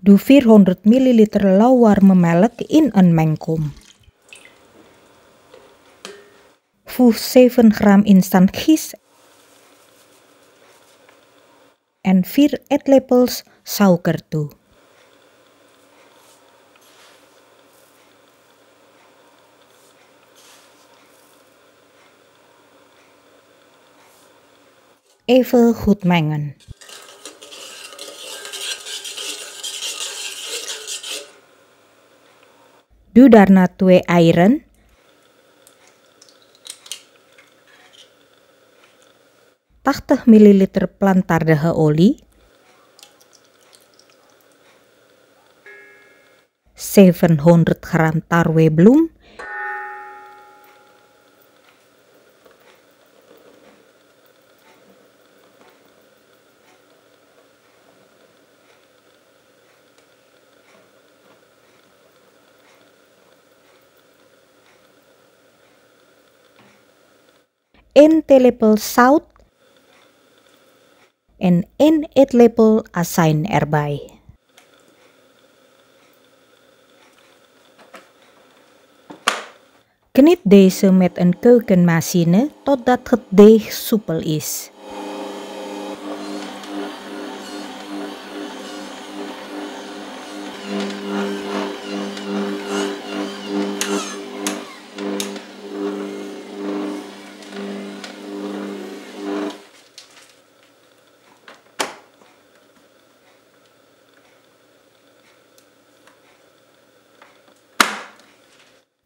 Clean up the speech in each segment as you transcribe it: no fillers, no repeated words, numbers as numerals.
Doe 400 ml lauwarme melk in een mengkom. Voeg 7 gram instant gist en 4 eetlepels suiker toe. Even goed mengen. Doe daarna 2 eieren, 80 ml plantaardige olie, 700 gram tarwebloem, een theelepel zout en 1 eetlepel azijn erbij. Knip deze met een keukenmachine totdat het deeg soepel is.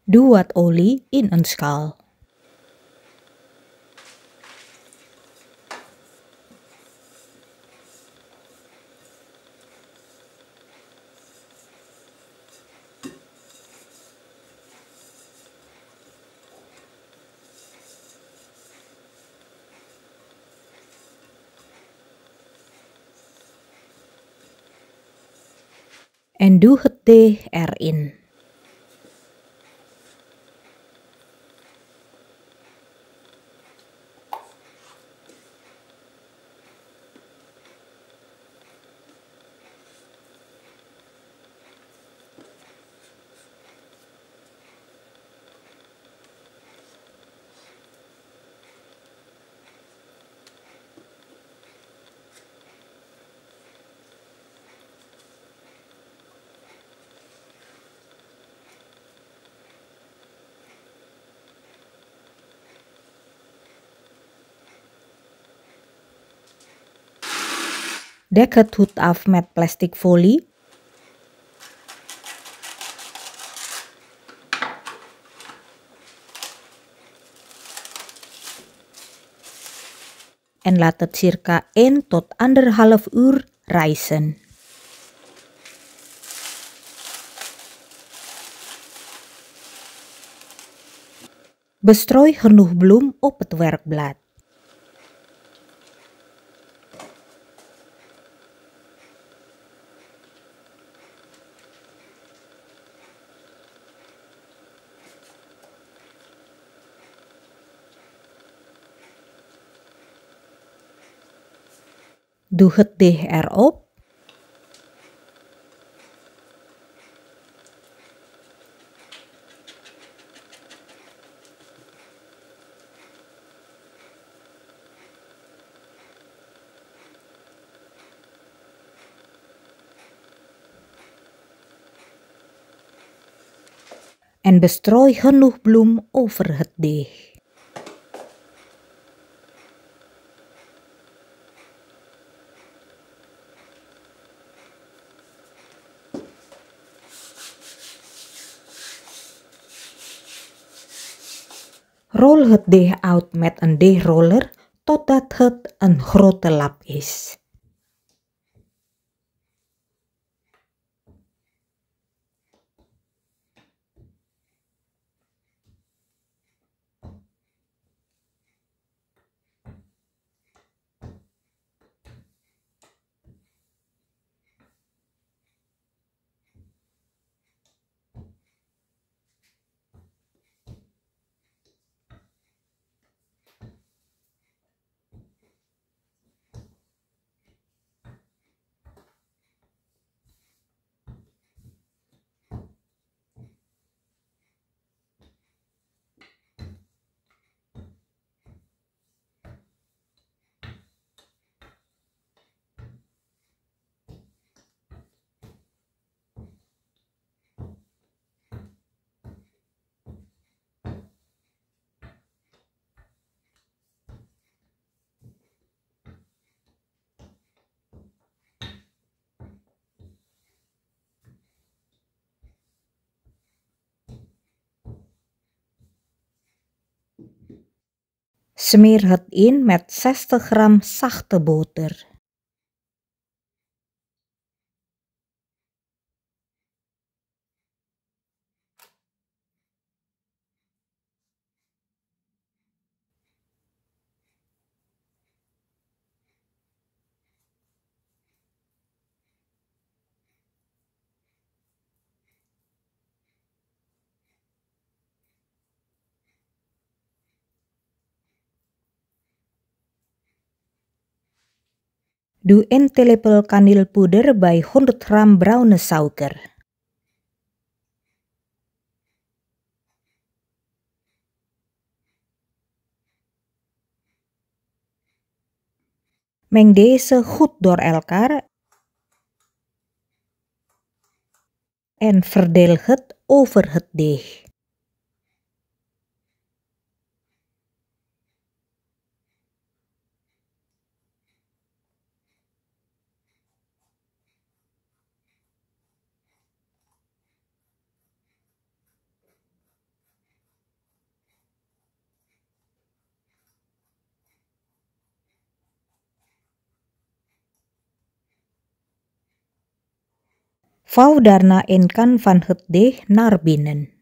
Doe wat olie in een schaal. En doe het deeg erin. Dek het goed af met plastic folie. En laat het circa 1 tot 1,5 uur rijzen. Bestrooi genoeg bloem op het werkblad. Doe het deeg erop. En bestrooi genoeg bloem over het deeg. Rol het deeg uit met een deegroller totdat het een grote lap is. Smeer het in met 60 gram zachte boter. Doe 1 theelepel kanelpoeder bij 100 gram bruine suiker. Meng deze goed door elkaar en verdeel het over het deeg. Vouw daarna een kan van het deeg naar binnen.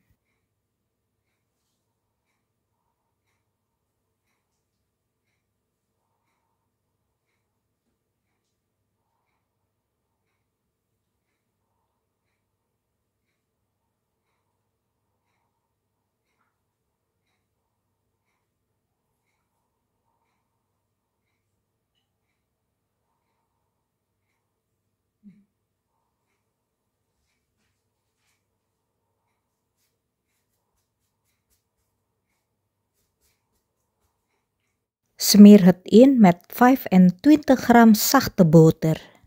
Smeer het in met 25 gram zachte boter.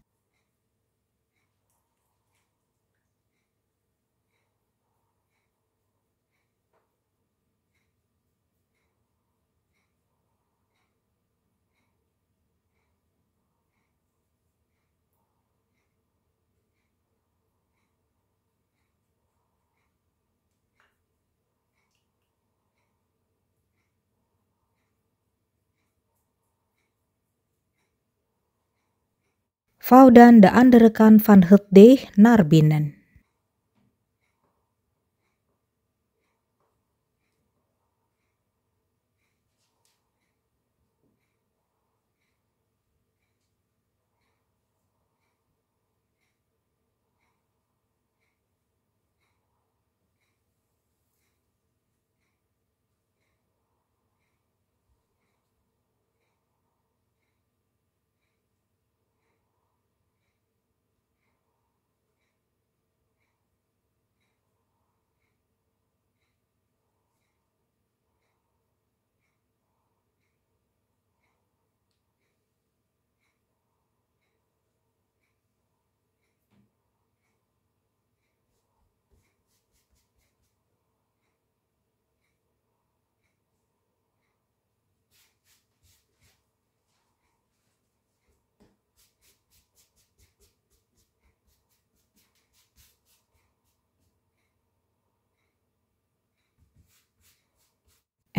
Vouw dan de andere kant van het deeg naar binnen.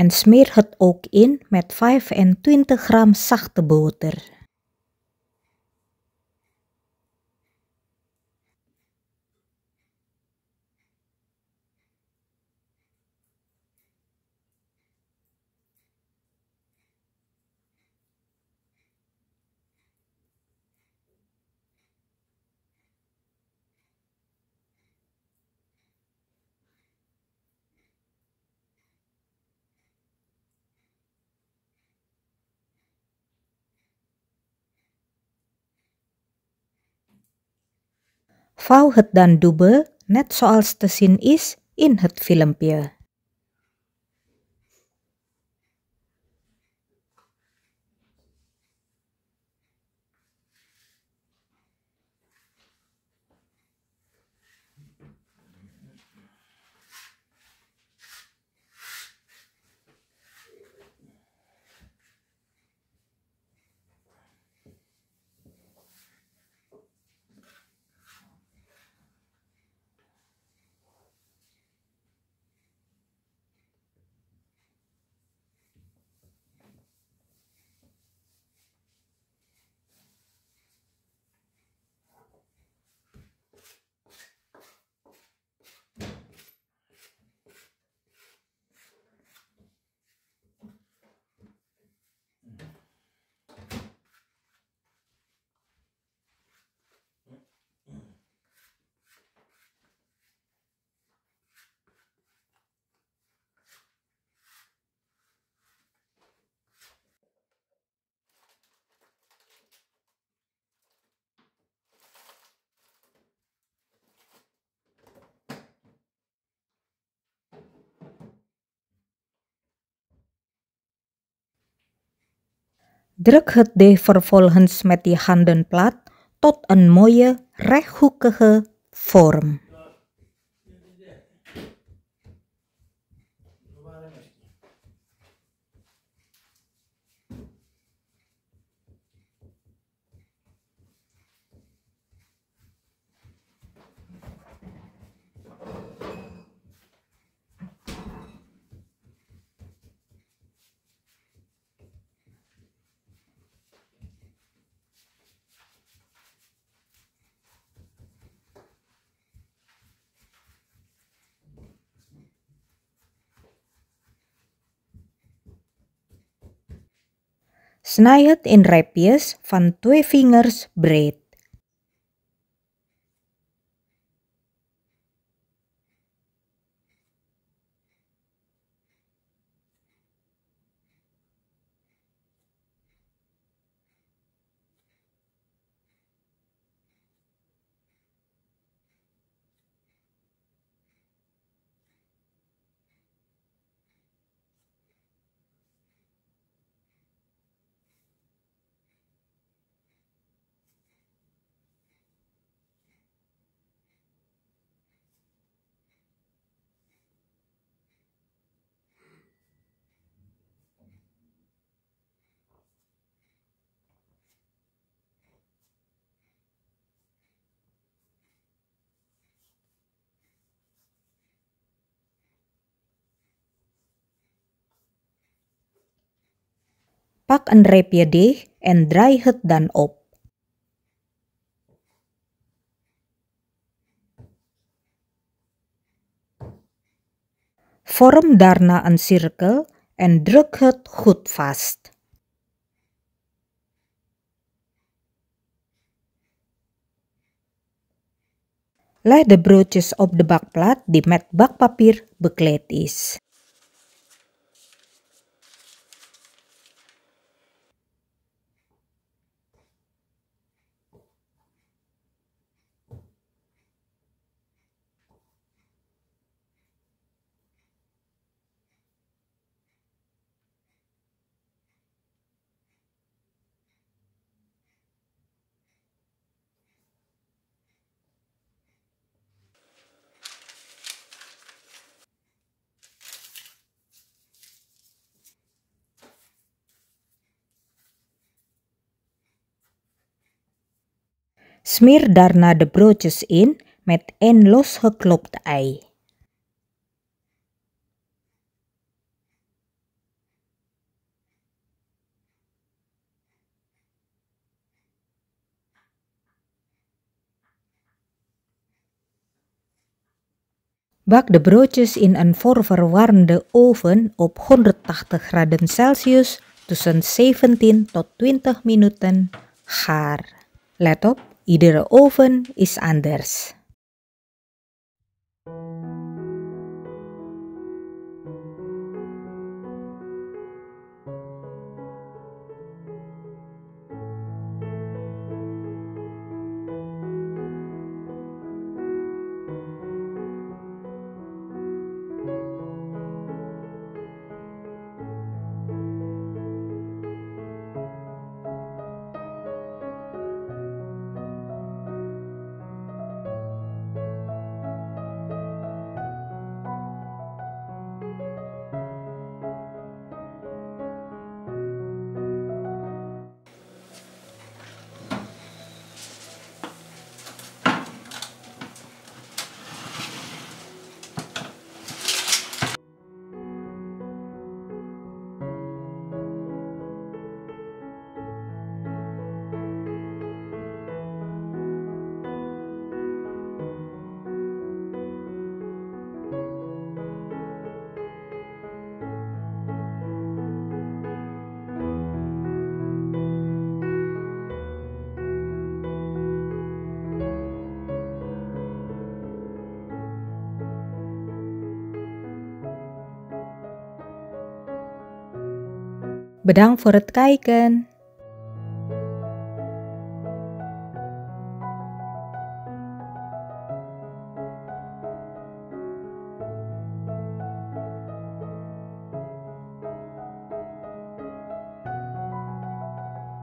En smeer het ook in met 25 gram zachte boter. Vouw het dan dubbel, net zoals te zien is in het filmpje. Druk het de vervolgens met die handen plat tot een mooie rechthoekige vorm. Snij het in reepjes van 2 vingers breed. Pak een reepje deeg en draai het dan op. Vorm daarna een cirkel en druk het goed vast. Leg de broodjes op de bakplaat die met bakpapier bekleed is. Smeer daarna de broodjes in met een losgeklopt ei. Bak de broodjes in een voorverwarmde oven op 180 graden Celsius tussen 17 tot 20 minuten gaar. Let op, iedere oven is anders. Bedankt voor het kijken.